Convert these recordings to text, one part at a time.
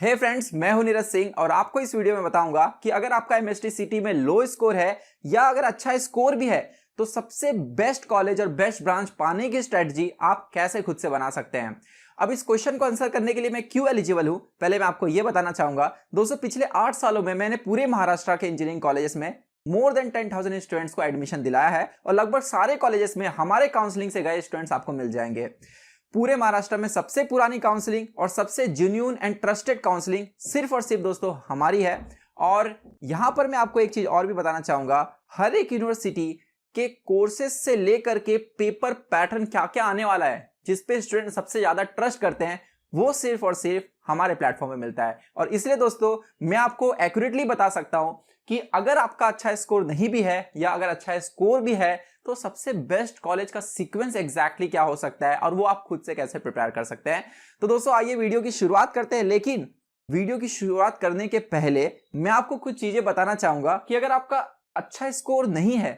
हे friends, मैं हूं नीरज सिंह और आपको इस वीडियो में बताऊंगा कि अगर आपका एमएसटी सिटी में लो स्कोर है या अगर अच्छा स्कोर भी है तो सबसे बेस्ट कॉलेज और बेस्ट ब्रांच पाने की स्ट्रेटजी आप कैसे खुद से बना सकते हैं। अब इस क्वेश्चन को आंसर करने के लिए मैं क्यों एलिजिबल हूं, पहले मैं आपको यह बताना चाहूंगा। दोस्तों, पिछले 8 सालों में मैंने पूरे महाराष्ट्र के इंजीनियरिंग कॉलेजेस में मोर देन 10,000 स्टूडेंट्स को एडमिशन दिलाया है और लगभग सारे कॉलेजेस में हमारे काउंसलिंग से गए स्टूडेंट्स आपको मिल जाएंगे। पूरे महाराष्ट्र में सबसे पुरानी काउंसलिंग और सबसे जेन्युइन एंड ट्रस्टेड काउंसलिंग सिर्फ और सिर्फ दोस्तों हमारी है। और यहां पर मैं आपको एक चीज और भी बताना चाहूंगा, हर एक यूनिवर्सिटी के कोर्सेस से लेकर के पेपर पैटर्न क्या क्या आने वाला है, जिसपे स्टूडेंट सबसे ज्यादा ट्रस्ट करते हैं, वो सिर्फ और सिर्फ हमारे प्लेटफॉर्म में मिलता है। और इसलिए दोस्तों मैं आपको एक्यूरेटली बता सकता हूं कि अगर आपका अच्छा स्कोर नहीं भी है या अगर अच्छा स्कोर भी है तो सबसे बेस्ट कॉलेज का सीक्वेंस एग्जैक्टली क्या हो सकता है और वो आप खुद से कैसे प्रिपेयर कर सकते हैं। तो दोस्तों आइए वीडियो की शुरुआत करते हैं, लेकिन वीडियो की शुरुआत करने के पहले मैं आपको कुछ चीजें बताना चाहूंगा कि अगर आपका अच्छा स्कोर नहीं है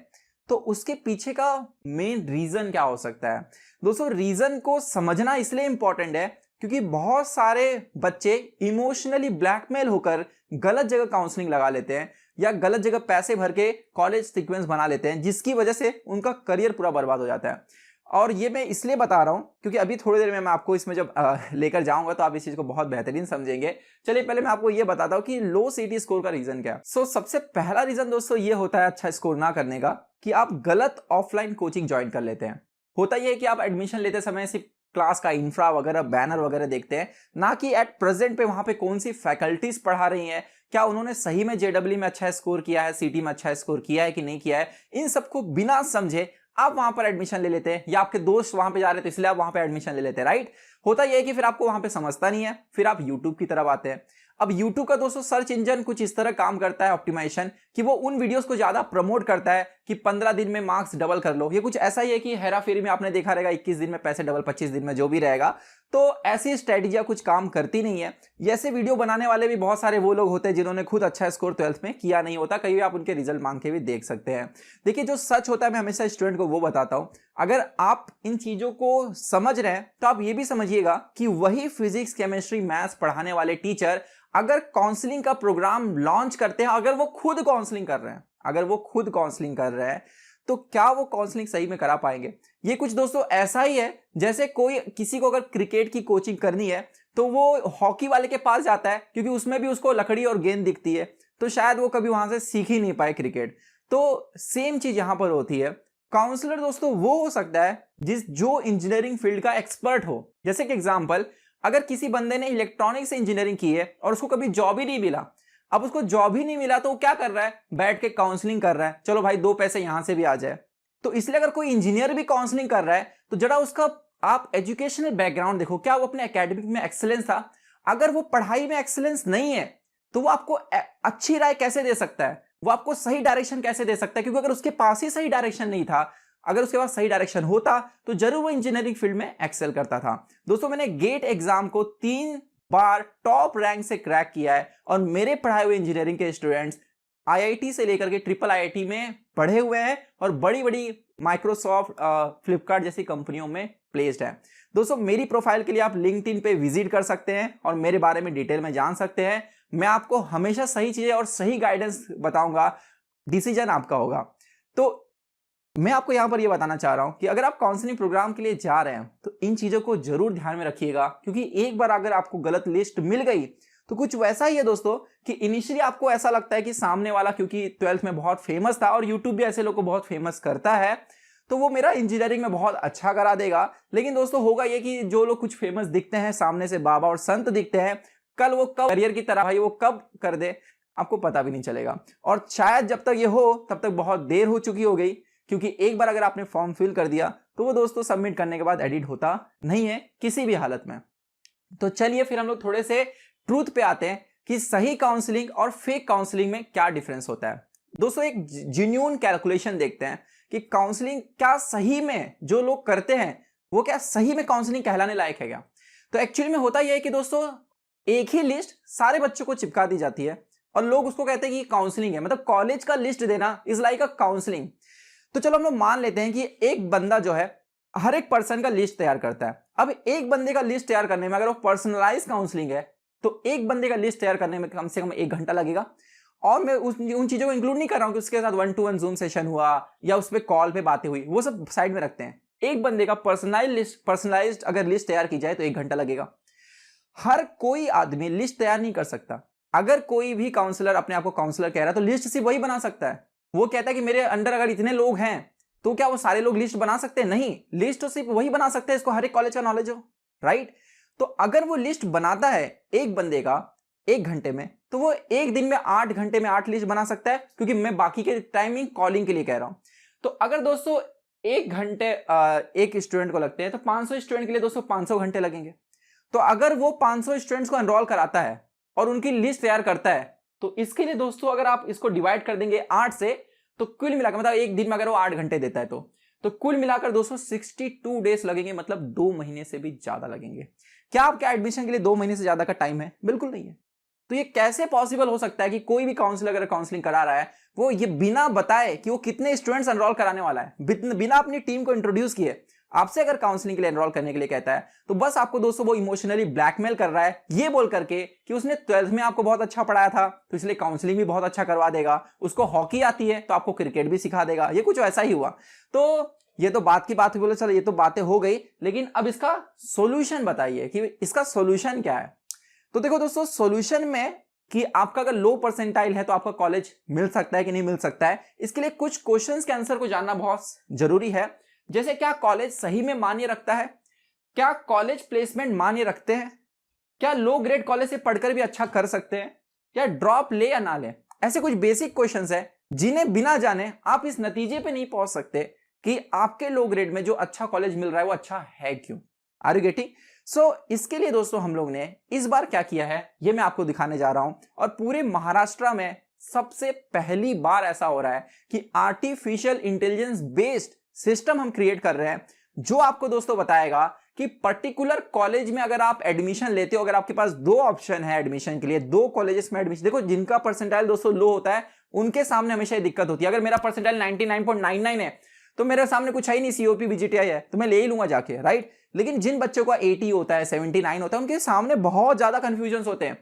तो उसके पीछे का मेन रीजन क्या हो सकता है। दोस्तों, रीजन को समझना इसलिए इंपॉर्टेंट है क्योंकि बहुत सारे बच्चे इमोशनली ब्लैकमेल होकर गलत जगह काउंसलिंग लगा लेते हैं या गलत जगह पैसे भर के कॉलेज सीक्वेंस बना लेते हैं, जिसकी वजह से उनका करियर पूरा बर्बाद हो जाता है। और ये मैं इसलिए बता रहा हूं क्योंकि अभी थोड़ी देर में मैं आपको इसमें जब लेकर जाऊंगा तो आप इस चीज को बहुत बेहतरीन समझेंगे। चलिए पहले मैं आपको ये बताता हूं कि लो सीटी स्कोर का रीजन क्या है। सबसे पहला रीजन दोस्तों ये होता है अच्छा स्कोर ना करने का कि आप गलत ऑफलाइन कोचिंग ज्वाइन कर लेते हैं। होता यह है कि आप एडमिशन लेते समय सिर्फ क्लास का इंफ्रा वगैरह बैनर वगैरह देखते हैं, ना कि एट प्रेजेंट पे वहां पे कौन सी फैकल्टीज पढ़ा रही हैं, क्या उन्होंने सही में जेडब्ल्यू में अच्छा स्कोर किया है, सीटी में अच्छा स्कोर किया है कि नहीं किया है। इन सबको बिना समझे आप वहां पर एडमिशन ले लेते हैं या आपके दोस्त वहां पे जा रहे थे इसलिए आप वहां पे एडमिशन ले लेते हैं, राइट। होता यह है कि फिर आपको वहां पे समझता नहीं है, फिर आप यूट्यूब की तरफ आते हैं। अब यूट्यूब का दोस्तों सर्च इंजन कुछ इस तरह काम करता है ऑप्टिमाइजेशन कि वो उन वीडियोस को ज्यादा प्रमोट करता है कि 15 दिन में मार्क्स डबल कर लो। ये कुछ ऐसा ही है कि हेरा फेरी में आपने देखा रहेगा 21 दिन में पैसे डबल, 25 दिन में जो भी रहेगा। तो ऐसी स्ट्रेटेजियां कुछ काम करती नहीं है। ऐसे वीडियो बनाने वाले भी बहुत सारे वो लोग होते हैं जिन्होंने खुद अच्छा स्कोर 12th में किया नहीं होता, कहीं भी आप उनके रिजल्ट मांग के भी देख सकते हैं। देखिए, जो सच होता है मैं हमेशा स्टूडेंट को वो बताता हूं। अगर आप इन चीजों को समझ रहे हैं तो आप ये भी समझिएगा कि वही फिजिक्स केमिस्ट्री मैथ्स पढ़ाने वाले टीचर अगर काउंसलिंग का प्रोग्राम लॉन्च करते हैं, अगर वो खुद काउंसलिंग कर रहे हैं तो क्या वो काउंसलिंग सही में करा पाएंगे। ये कुछ दोस्तों ऐसा ही है जैसे कोई किसी को अगर क्रिकेट की कोचिंग करनी है तो वो हॉकी वाले के पास जाता है क्योंकि उसमें भी उसको लकड़ी और गेंद दिखती है, तो शायद वो कभी वहां से सीख ही नहीं पाए क्रिकेट। तो सेम चीज यहां पर होती है। काउंसलर दोस्तों वो हो सकता है जो इंजीनियरिंग फील्ड का एक्सपर्ट हो। जैसे कि एग्जांपल, अगर किसी बंदे ने इलेक्ट्रॉनिक्स से इंजीनियरिंग की है और उसको कभी जॉब ही नहीं मिला, अब उसको जॉब ही नहीं मिला तो वो क्या कर रहा है, बैठ के काउंसलिंग कर रहा है, चलो भाई 2 पैसे यहां से भी आ जाए। तो इसलिए अगर कोई इंजीनियर भी काउंसलिंग कर रहा है तो जरा उसका आप एजुकेशनल बैकग्राउंड देखो, क्या वो अपने एकेडमिक में एक्सेलेंस था। अगर वो पढ़ाई में एक्सेलेंस नहीं है तो वो आपको अच्छी राय कैसे दे सकता है, वो आपको सही डायरेक्शन कैसे दे सकता है, क्योंकि अगर उसके पास ही सही डायरेक्शन नहीं था, अगर उसके पास सही डायरेक्शन होता तो जरूर वो इंजीनियरिंग फील्ड में एक्सेल करता था। दोस्तों, मैंने गेट एग्जाम को 3 बार टॉप रैंक से क्रैक किया है और मेरे पढ़ाए हुए इंजीनियरिंग के स्टूडेंट्स आईआईटी से लेकर के ट्रिपल आईआईटी में पढ़े हुए हैं और बड़ी बड़ी माइक्रोसॉफ्ट, फ्लिपकार्ट जैसी कंपनियों में प्लेस्ड है। दोस्तों, मेरी प्रोफाइल के लिए आप लिंक्डइन पे विजिट कर सकते हैं और मेरे बारे में डिटेल में जान सकते हैं। मैं आपको हमेशा सही चीजें और सही गाइडेंस बताऊंगा, डिसीजन आपका होगा। तो मैं आपको यहां पर यह बताना चाह रहा हूं कि अगर आप काउंसलिंग प्रोग्राम के लिए जा रहे हैं तो इन चीजों को जरूर ध्यान में रखिएगा, क्योंकि एक बार अगर आपको गलत लिस्ट मिल गई तो कुछ वैसा ही है दोस्तों कि इनिशियली आपको ऐसा लगता है कि सामने वाला क्योंकि 12th में बहुत फेमस था और यूट्यूब भी ऐसे लोगों को बहुत फेमस करता है तो वो मेरा इंजीनियरिंग में बहुत अच्छा करा देगा। लेकिन दोस्तों होगा ये कि जो लोग कुछ फेमस दिखते हैं, सामने से बाबा और संत दिखते हैं, कल वो कब करियर की तरह भाई वो कब कर दे आपको पता भी नहीं चलेगा। और शायद जब तक ये हो तब तक बहुत देर हो चुकी हो गई, क्योंकि एक बार अगर आपने फॉर्म फिल कर दिया तो वो दोस्तों सबमिट करने के बाद एडिट होता नहीं है किसी भी हालत में। तो चलिए फिर हम लोग थोड़े से ट्रूथ पे आते हैं कि सही काउंसलिंग और फेक काउंसलिंग में क्या डिफरेंस होता है। दोस्तों, एक जेन्युइन कैलकुलेशन देखते हैं कि काउंसलिंग क्या सही में जो लोग करते हैं वो क्या सही में काउंसलिंग कहलाने लायक है क्या। तो एक्चुअली में होता यह है कि दोस्तों एक ही लिस्ट सारे बच्चों को चिपका दी जाती है और लोग उसको कहते हैं कि काउंसलिंग है, मतलब कॉलेज का लिस्ट देना इज लाइक अ काउंसलिंग। तो चलो हम लोग मान लेते हैं कि एक बंदा जो है हर एक पर्सन का लिस्ट तैयार करता है। अब एक बंदे का लिस्ट तैयार करने में अगर वो पर्सनलाइज काउंसलिंग है तो एक बंदे का लिस्ट तैयार करने में कम से कम 1 घंटा लगेगा। और मैं उन चीजों को इंक्लूड नहीं कर रहा हूं कि उसके साथ 1-to-1 जूम सेशन हुआ या उस पर कॉल पे बातें हुई, वो सब साइड में रखते हैं। एक बंदे का पर्सनलाइज्ड अगर लिस्ट तैयार की जाए तो 1 घंटा लगेगा। हर कोई आदमी लिस्ट तैयार नहीं कर सकता। अगर कोई भी काउंसलर अपने आप को काउंसलर कह रहा है तो लिस्ट सिर्फ वही बना सकता है। वो कहता है कि मेरे अंडर अगर इतने लोग हैं तो क्या वो सारे लोग लिस्ट बना सकते हैं? नहीं, लिस्ट तो सिर्फ वही बना सकते हैं इसको हर एक कॉलेज का नॉलेज हो, राइट? तो अगर वो लिस्ट बनाता है एक बंदे का 1 घंटे में, तो वो एक दिन में 8 घंटे में 8 लिस्ट बना सकता है, क्योंकि मैं बाकी के टाइमिंग कॉलिंग के लिए कह रहा हूं। तो अगर दोस्तों 1 घंटे एक स्टूडेंट को लगते हैं तो 500 स्टूडेंट के लिए दोस्तों 500 घंटे लगेंगे। तो अगर वो 500 स्टूडेंट्स को एनरोल कराता है और उनकी लिस्ट तैयार करता है, तो इसके लिए दोस्तों अगर आप इसको डिवाइड कर देंगे 8 से, तो कुल मिलाकर मतलब एक दिन में अगर वो 8 घंटे देता है तो कुल मिलाकर दोस्तों 62 डेज लगेंगे, मतलब 2 महीने से भी ज्यादा लगेंगे। क्या आपके एडमिशन के लिए 2 महीने से ज्यादा का टाइम है? बिल्कुल नहीं है। तो ये कैसे पॉसिबल हो सकता है कि कोई भी काउंसलर अगर काउंसलिंग करा रहा है वो ये बिना बताए कि वो कितने स्टूडेंट्स एनरोल कराने वाला है, बिना अपनी टीम को इंट्रोड्यूस किए आपसे अगर काउंसलिंग के लिए एनरोल करने के लिए कहता है, तो बस आपको दोस्तों वो इमोशनली ब्लैकमेल कर रहा है ये बोल करके कि उसने 12th में आपको बहुत अच्छा पढ़ाया था तो इसलिए काउंसलिंग भी बहुत अच्छा करवा देगा, उसको हॉकी आती है तो आपको क्रिकेट भी सिखा देगा। ये कुछ ऐसा ही हुआ। तो ये तो बात की बात हुई, बोले चलो ये तो बातें हो गई, लेकिन अब इसका सोल्यूशन बताइए कि इसका सोल्यूशन क्या है। तो देखो दोस्तों, सोल्यूशन में कि आपका अगर लो परसेंटाइल है तो आपका कॉलेज मिल सकता है कि नहीं मिल सकता है, इसके लिए कुछ क्वेश्चंस के आंसर को जानना बहुत जरूरी है। जैसे क्या कॉलेज सही में मान्य रखता है, क्या कॉलेज प्लेसमेंट मान्य रखते हैं, क्या लो ग्रेड कॉलेज से पढ़कर भी अच्छा कर सकते हैं, क्या ड्रॉप ले या ना ले। ऐसे कुछ बेसिक क्वेश्चंस है जिन्हें बिना जाने आप इस नतीजे पे नहीं पहुंच सकते कि आपके लो ग्रेड में जो अच्छा कॉलेज मिल रहा है वो अच्छा है क्यों। Are you getting? सो इसके लिए दोस्तों हम लोग ने इस बार क्या किया है ये मैं आपको दिखाने जा रहा हूं। और पूरे महाराष्ट्र में सबसे पहली बार ऐसा हो रहा है कि आर्टिफिशियल इंटेलिजेंस बेस्ड सिस्टम हम क्रिएट कर रहे हैं, जो आपको दोस्तों बताएगा कि पर्टिकुलर कॉलेज में अगर आप एडमिशन लेते हो, अगर आपके पास 2 ऑप्शन है एडमिशन के लिए, 2 कॉलेजेस में एडमिशन, देखो जिनका परसेंटाइल दोस्तों लो होता है उनके सामने हमेशा ये दिक्कत होती है। अगर मेरा परसेंटाइल 99.99 है तो मेरे सामने कुछ है ही नहीं, सीओपी बीजीटीआई है तो मैं ले ही लूंगा जाके, राइट? लेकिन जिन बच्चों का 80 होता है, 79 होता है, उनके सामने बहुत ज्यादा कंफ्यूजन होते हैं।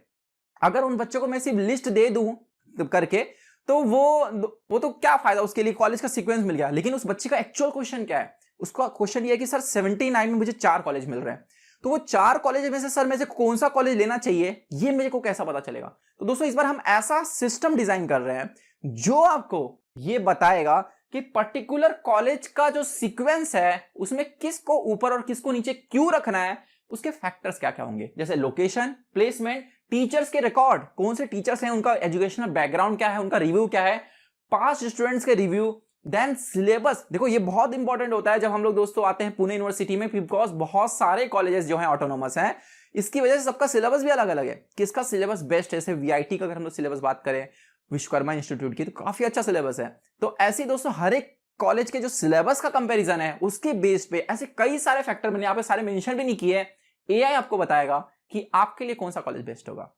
अगर उन बच्चों को मैं सिर्फ लिस्ट दे दूं करके तो वो तो क्या फायदा, उसके लिए कॉलेज का सीक्वेंस मिल गया, लेकिन उस बच्चे का एक्चुअल क्वेश्चन क्या है? उसका क्वेश्चन ये है कि सर 79 में मुझे 4 कॉलेज मिल रहे हैं, तो वो 4 कॉलेज में से सर मेरे से कौन सा कॉलेज लेना चाहिए ये मेरे को कैसा पता चलेगा? तो दोस्तों इस बार हम ऐसा सिस्टम डिजाइन कर रहे हैं जो आपको ये बताएगा कि पर्टिकुलर कॉलेज का जो सीक्वेंस है उसमें किसको ऊपर और किसको नीचे क्यों रखना है, उसके फैक्टर्स क्या क्या होंगे, जैसे लोकेशन, प्लेसमेंट, टीचर्स के रिकॉर्ड, कौन से टीचर्स हैं, उनका एजुकेशनल बैकग्राउंड क्या है, उनका रिव्यू क्या है, पास्ट स्टूडेंट्स के रिव्यू, देन सिलेबस। देखो ये बहुत इंपॉर्टेंट होता है जब हम लोग दोस्तों आते हैं पुणे यूनिवर्सिटी में, बिकॉज बहुत सारे कॉलेजेस जो हैं ऑटोनोमस हैं, इसकी वजह से सबका सिलेबस भी अलग अलग है। किसका सिलेबस बेस्ट है, जैसे वीआईटी का अगर हम लोग सिलेबस बात करें, विश्वकर्मा इंस्टीट्यूट की, तो काफी अच्छा सिलेबस है। तो ऐसे दोस्तों हर एक कॉलेज के जो सिलेबस का कंपैरिजन है उसके बेस पे ऐसे कई सारे फैक्टर मैंने यहाँ पे सारे मेंशन भी नहीं किए, एआई आपको बताएगा कि आपके लिए कौन सा कॉलेज बेस्ट होगा।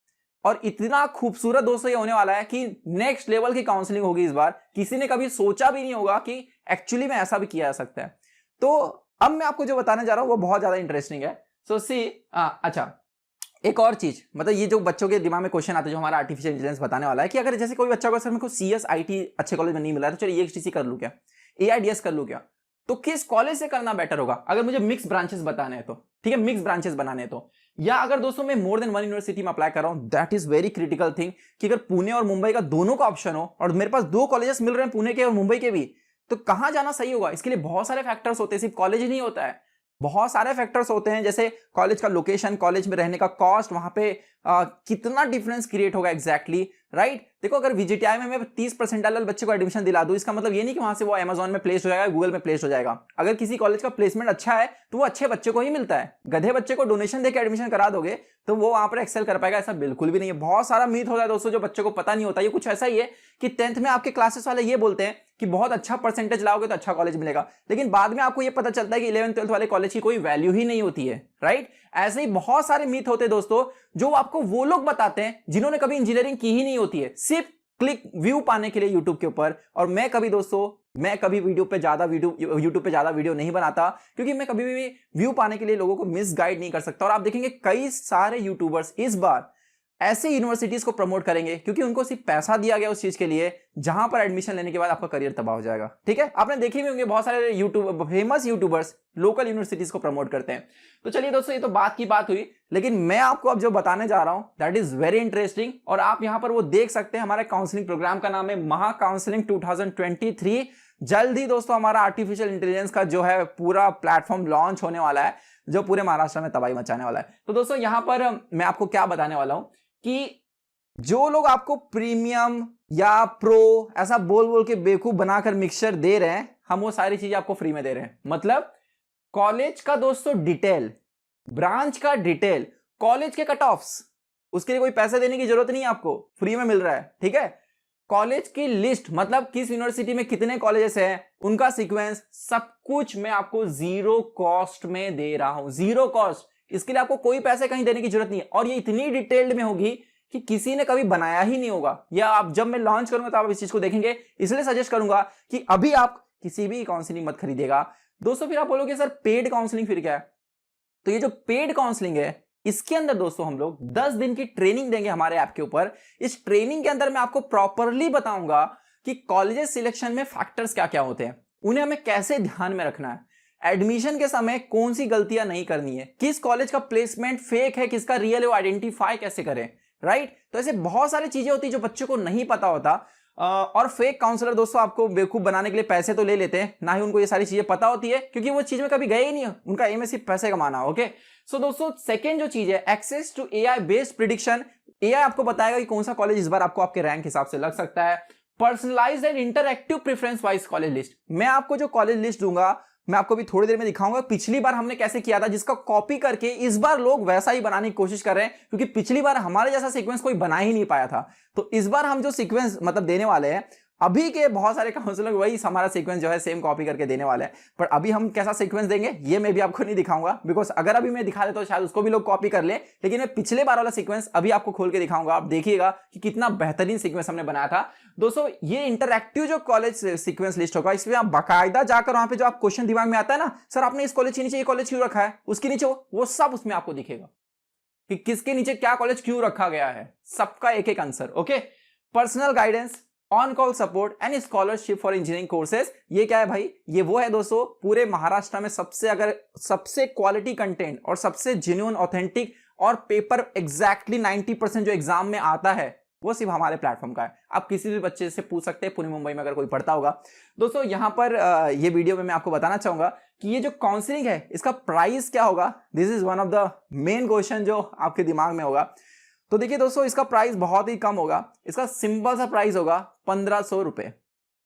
और इतना खूबसूरत दोस्तों ये होने वाला है कि नेक्स्ट लेवल की काउंसलिंग होगी इस बार, किसी ने कभी सोचा भी नहीं होगा कि एक्चुअली में ऐसा भी किया जा सकता है। तो अब मैं आपको जो बताने जा रहा हूं वो बहुत ज्यादा इंटरेस्टिंग है। सो सी अच्छा एक और चीज, मतलब ये जो बच्चों के दिमाग में क्वेश्चन आता है जो हमारा आर्टिफिशियल इंटेलिजेंस बताने वाला है कि अगर जैसे कोई बच्चा को सर मेरे को सीएस आईटी अच्छे कॉलेज में नहीं मिला है तो चलिए ईएक्सटीसी कर लूं क्या, एआईडीएस कर लूं क्या, तो किस कॉलेज से करना बेटर होगा अगर मुझे मिक्स ब्रांचेस बताने हैं तो, ठीक है, मिक्स ब्रांचेस बनाने हैं तो, या अगर दोस्तों मैं मोर देन 1 यूनिवर्सिटी में अप्लाई कर रहा हूं, that is very critical thing कि अगर पुणे और मुंबई का दोनों का ऑप्शन हो और मेरे पास 2 कॉलेजेस मिल रहे हैं पुणे के और मुंबई के भी, तो कहां जाना सही होगा? इसके लिए बहुत सारे फैक्टर्स होते हैं, सिर्फ कॉलेज ही नहीं होता है, बहुत सारे फैक्टर्स होते हैं, जैसे कॉलेज का लोकेशन, कॉलेज में रहने का कॉस्ट, वहां पे कितना डिफरेंस क्रिएट होगा एग्जैक्टली, राइट? देखो अगर वीजीटीआई में मैं 30% वाले बच्चे को एडमिशन दिला दूं, इसका मतलब ये नहीं कि वहां से वो अमेजॉन में प्लेस हो जाएगा, गूगल में प्लेस हो जाएगा। अगर किसी कॉलेज का प्लेसमेंट अच्छा है तो वो अच्छे बच्चे को ही मिलता है, गधे बच्चे को डोनेशन देकर एडमिशन करा दोगे तो वो वहां पर एक्सेल कर पाएगा, ऐसा बिल्कुल भी नहीं है। बहुत सारा मीथ होता है दोस्तों जो बच्चों को पता नहीं होता। ये कुछ ऐसा ही है कि 10th में आपके क्लासेस वाले ये बोलते हैं कि बहुत अच्छा परसेंटेज लाओगे तो अच्छा कॉलेज मिलेगा, लेकिन बाद में आपको ये पता चलता है कि 11th 12th वाले कॉलेज की कोई वैल्यू ही नहीं होती है, राइट? ऐसे ही बहुत सारे मीथ होते हैं दोस्तों जो आपको वो लोग बताते हैं जिन्होंने कभी इंजीनियरिंग की ही नहीं होती है, सिर्फ क्लिक व्यू पाने के लिए यूट्यूब के ऊपर। और मैं कभी यूट्यूब पे ज्यादा वीडियो नहीं बनाता, क्योंकि मैं कभी भी व्यू पाने के लिए लोगों को मिसगाइड नहीं कर सकता। और आप देखेंगे कई सारे यूट्यूबर्स इस बार ऐसे यूनिवर्सिटीज को प्रमोट करेंगे क्योंकि उनको सिर्फ पैसा दिया गया उस चीज के लिए जहां पर एडमिशन लेने के बाद आपका करियर तबाह हो जाएगा। ठीक है, आपने देखे भी होंगे बहुत सारे फेमस यूट्यूबर्स लोकल यूनिवर्सिटीज को प्रमोट करते हैं। तो चलिए दोस्तों, ये तो बात की बात हुई, लेकिन मैं आपको अब जो बताने जा रहा हूं दैट इज वेरी इंटरेस्टिंग। और आप यहां पर वो देख सकते हैं, हमारे काउंसलिंग प्रोग्राम का नाम है महा काउंसलिंग 2023। जल्द ही दोस्तों हमारा आर्टिफिशियल इंटेलिजेंस का जो है पूरा प्लेटफॉर्म लॉन्च होने वाला है, जो पूरे महाराष्ट्र में तबाही मचाने वाला है। तो दोस्तों यहां पर मैं आपको क्या बताने वाला हूं कि जो लोग आपको प्रीमियम या प्रो ऐसा बोल बोल के बेवकूफ बनाकर मिक्सचर दे रहे हैं, हम वो सारी चीजें आपको फ्री में दे रहे हैं। मतलब कॉलेज का दोस्तों डिटेल, ब्रांच का डिटेल, कॉलेज के कट ऑफ्स, उसके लिए कोई पैसे देने की जरूरत नहीं है, आपको फ्री में मिल रहा है। ठीक है, कॉलेज की लिस्ट, मतलब किस यूनिवर्सिटी में कितने कॉलेजेस हैं, उनका सीक्वेंस, सब कुछ मैं आपको जीरो कॉस्ट में दे रहा हूं, जीरो कॉस्ट। इसके लिए आपको कोई पैसे कहीं देने की जरूरत नहीं है, और ये इतनी डिटेल्ड में होगी कि किसी ने कभी बनाया ही नहीं होगा, या आप जब मैं लॉन्च करूंगा तो आप इस चीज को देखेंगे। इसलिए सजेस्ट करूंगा कि अभी आप किसी भी काउंसलिंग मत खरीदेगा दोस्तों। फिर आप बोलोगे सर पेड काउंसलिंग फिर क्या है? तो ये जो पेड काउंसलिंग है, इसके अंदर दोस्तों हम लोग 10 दिन की ट्रेनिंग देंगे हमारे ऐप के ऊपर। इस ट्रेनिंग के अंदर मैं आपको प्रॉपरली बताऊंगा कि कॉलेजेस सिलेक्शन में फैक्टर्स क्या क्या होते हैं, उन्हें हमें कैसे ध्यान में रखना है, एडमिशन के समय कौन सी गलतियां नहीं करनी है, किस कॉलेज का प्लेसमेंट फेक है किसका रियल है वो आइडेंटिफाई कैसे करें, राइट। तो ऐसे बहुत सारी चीजें होती है जो बच्चों को नहीं पता होता। और फेक काउंसलर दोस्तों आपको बेवकूफ बनाने के लिए पैसे तो ले लेते हैं, ना ही उनको ये सारी चीजें पता होती है, क्योंकि वो चीज में कभी गए ही नहीं है, उनका एम है सिर्फ पैसे कमाना। ओके, सो दोस्तों सेकंड जो चीज है, access to AI based prediction. AI आपको बताएगा कि कौन सा कॉलेज इस बार आपको आपके रैंक हिसाब से लग सकता है। Personalised and interactive preference wise college list, मैं आपको जो कॉलेज लिस्ट दूंगा मैं आपको भी थोड़ी देर में दिखाऊंगा पिछली बार हमने कैसे किया था, जिसका कॉपी करके इस बार लोग वैसा ही बनाने की कोशिश कर रहे हैं, क्योंकि पिछली बार हमारे जैसा सीक्वेंस कोई बना ही नहीं पाया था। तो इस बार हम जो सीक्वेंस मतलब देने वाले हैं, अभी के बहुत सारे काउंसलर वही हमारा सीक्वेंस जो है सेम कॉपी करके देने वाले हैं, पर अभी हम कैसा सीक्वेंस देंगे ये मैं भी आपको नहीं दिखाऊंगा, बिकॉज अगर अभी मैं दिखा देता तो शायद उसको भी लोग कॉपी कर ले। लेकिन मैं पिछले बार वाला सीक्वेंस अभी आपको खोल के दिखाऊंगा, आप देखिएगा कि कितना बेहतरीन सीक्वेंस हमने बनाया था। दोस्तों ये इंटरएक्टिव जो कॉलेज सीक्वेंस लिस्ट होगा, इसमें आप बाकायदा जाकर वहां पे जो आप क्वेश्चन दिमाग में आता है ना, सर आपने इस कॉलेज के नीचे ये कॉलेज क्यों रखा है, उसके नीचे वो सब उसमें आपको दिखेगा कि किसके नीचे क्या कॉलेज क्यों रखा गया है, सबका एक एक answer. Okay, personal guidance, on call support and scholarship for engineering courses. ये क्या है भाई? ये वो है दोस्तों पूरे महाराष्ट्र में सबसे क्वालिटी कंटेंट और सबसे जेन्युइन ऑथेंटिक और पेपर एग्जैक्टली 90% जो एग्जाम में आता है वो सिर्फ हमारे प्लेटफॉर्म का है। आप किसी भी बच्चे से पूछ सकते हैं, पुणे मुंबई में अगर कोई पढ़ता होगा। दोस्तों यहां पर ये वीडियो में मैं आपको बताना चाहूंगा कि ये जो काउंसलिंग है इसका प्राइस क्या होगा। This is one of the main question जो आपके दिमाग में होगा। तो देखिए दोस्तों, इसका प्राइस बहुत ही कम होगा। इसका सिंपल सा प्राइस होगा 1500 रुपए।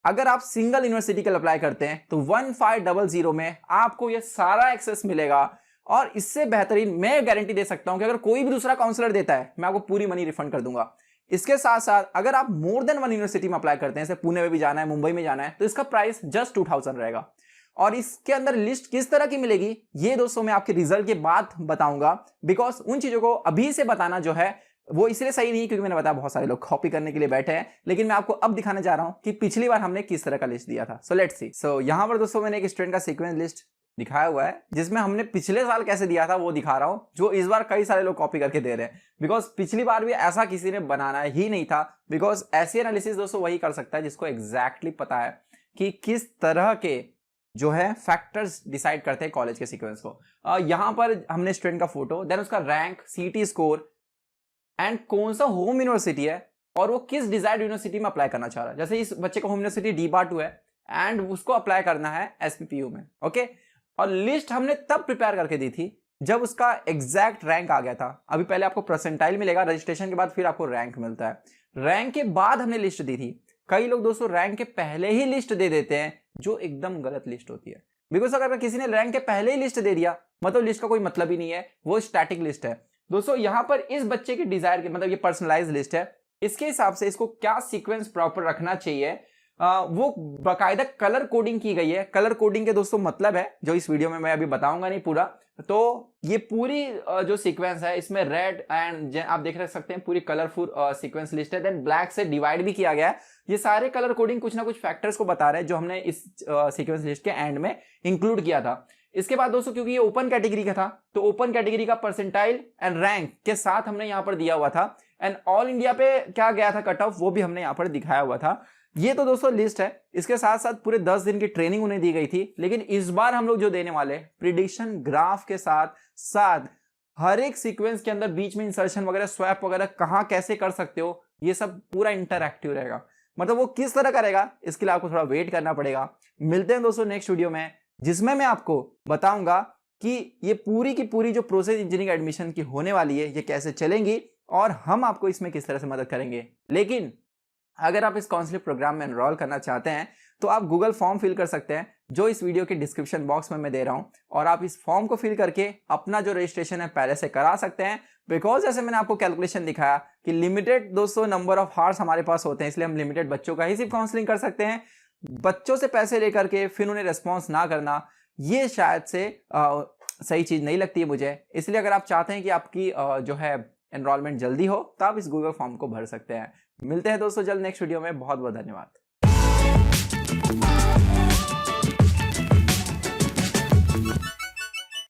अगर आप सिंगल यूनिवर्सिटी के लिए अप्लाई करते हैं तो 1500 में आपको ये सारा एक्सेस मिलेगा। और इससे बेहतरीन मैं गारंटी दे सकता हूं कि अगर कोई भी दूसरा काउंसलर देता है मैं आपको पूरी मनी रिफंड कर दूंगा। इसके साथ साथ अगर आप मोर देन 1 यूनिवर्सिटी में अप्लाई करते हैं, जैसे पुणे में भी जाना है, मुंबई में जाना है, तो इसका प्राइस जस्ट 2000 रहेगा। और इसके अंदर लिस्ट किस तरह की मिलेगी ये दोस्तों मैं आपके रिजल्ट के बाद बताऊंगा, बिकॉज उन चीजों को अभी से बताना जो है वो इसलिए सही नहीं, क्योंकि मैंने बताया बहुत सारे लोग कॉपी करने के लिए बैठे हैं। लेकिन मैं आपको अब दिखाने जा रहा हूं कि पिछली बार हमने किस तरह का लिस्ट दिया था। So let's see. सो यहां पर दोस्तों मैंने एक स्टूडेंट का सीक्वेंस लिस्ट दिखाया हुआ है, जिसमें हमने पिछले साल कैसे दिया था वो दिखा रहा हूं, जो इस बार कई सारे लोग कॉपी करके दे रहे हैं। बिकॉज पिछली बार भी ऐसा किसी ने बनाना ही नहीं था। बिकॉज ऐसी एनालिसिस दोस्तों वही कर सकता है जिसको एग्जैक्टली पता है कि किस तरह के जो है फैक्टर्स डिसाइड करते हैं कॉलेज के सीक्वेंस को। यहां पर हमने स्टूडेंट का फोटो, देन उसका रैंक, सीटी स्कोर एंड कौन सा होम यूनिवर्सिटी है और वो किस डिजायर्ड यूनिवर्सिटी में अप्लाई करना चाह रहा है। जैसे इस बच्चे का होम यूनिवर्सिटी DBA2 है एंड उसको अप्लाई करना है SPPU में। ओके, और लिस्ट हमने तब प्रिपेयर करके दी थी जब उसका एग्जैक्ट रैंक आ गया था। अभी पहले आपको परसेंटाइल मिलेगा रजिस्ट्रेशन के बाद, फिर आपको रैंक मिलता है। रैंक के बाद हमने लिस्ट दी थी। कई लोग दोस्तों रैंक के पहले ही लिस्ट दे देते हैं, जो एकदम गलत लिस्ट होती है। बिकॉज अगर किसी ने रैंक के पहले ही लिस्ट दे दिया मतलब लिस्ट का कोई मतलब ही नहीं है, वो स्टैटिक लिस्ट है। दोस्तों यहां पर इस बच्चे के डिजायर के मतलब ये पर्सनलाइज लिस्ट है, इसके हिसाब से इसको क्या सीक्वेंस प्रॉपर रखना चाहिए वो बाकायदा कलर कोडिंग की गई है। कलर कोडिंग के दोस्तों मतलब है जो इस वीडियो में मैं अभी बताऊंगा नहीं पूरा। तो ये पूरी जो सीक्वेंस है इसमें रेड एंड आप देख सकते हैं पूरी कलरफुल सीक्वेंस लिस्ट है। देन ब्लैक से डिवाइड भी किया गया है। ये सारे कलर कोडिंग कुछ ना कुछ फैक्टर्स को बता रहे हैं जो हमने इस सीक्वेंस लिस्ट के एंड में इंक्लूड किया था। इसके बाद दोस्तों क्योंकि ये ओपन कैटेगरी का था तो ओपन कैटेगरी का परसेंटाइल एंड रैंक के साथ हमने यहां पर दिया हुआ था। एंड ऑल इंडिया पे क्या गया था कट ऑफ वो भी हमने यहाँ पर दिखाया हुआ था। ये तो दोस्तों लिस्ट है, इसके साथ साथ पूरे 10 दिन की ट्रेनिंग उन्हें दी गई थी। लेकिन इस बार हम लोग जो देने वाले प्रिडिक्शन ग्राफ के साथ साथ हर एक सीक्वेंस के अंदर बीच में इंसर्शन वगैरह स्वैप वगैरह कहां कैसे कर सकते हो, ये सब पूरा इंटरएक्टिव रहेगा। मतलब वो किस तरह करेगा इसके लिए आपको थोड़ा वेट करना पड़ेगा। मिलते हैं दोस्तों नेक्स्ट वीडियो में, जिसमें मैं आपको बताऊंगा कि ये पूरी की पूरी जो प्रोसेस इंजीनियरिंग एडमिशन की होने वाली है ये कैसे चलेंगी और हम आपको इसमें किस तरह से मदद करेंगे। लेकिन अगर आप इस काउंसलिंग प्रोग्राम में एनरोल करना चाहते हैं तो आप गूगल फॉर्म फिल कर सकते हैं जो इस वीडियो के डिस्क्रिप्शन बॉक्स में मैं दे रहा हूं, और आप इस फॉर्म को फिल करके अपना जो रजिस्ट्रेशन है पहले से करा सकते हैं। बिकॉज जैसे मैंने आपको कैलकुलेशन दिखाया कि लिमिटेड दोस्तों नंबर ऑफ हार्स हमारे पास होते हैं, इसलिए हम लिमिटेड बच्चों का ही सिर्फ काउंसलिंग कर सकते हैं। बच्चों से पैसे लेकर के फिर उन्हें रिस्पॉन्स ना करना, ये शायद से सही चीज नहीं लगती है मुझे। इसलिए अगर आप चाहते हैं कि आपकी जो है एनरोलमेंट जल्दी हो तो आप इस गूगल फॉर्म को भर सकते हैं। मिलते हैं दोस्तों जल्द नेक्स्ट वीडियो में। बहुत बहुत धन्यवाद।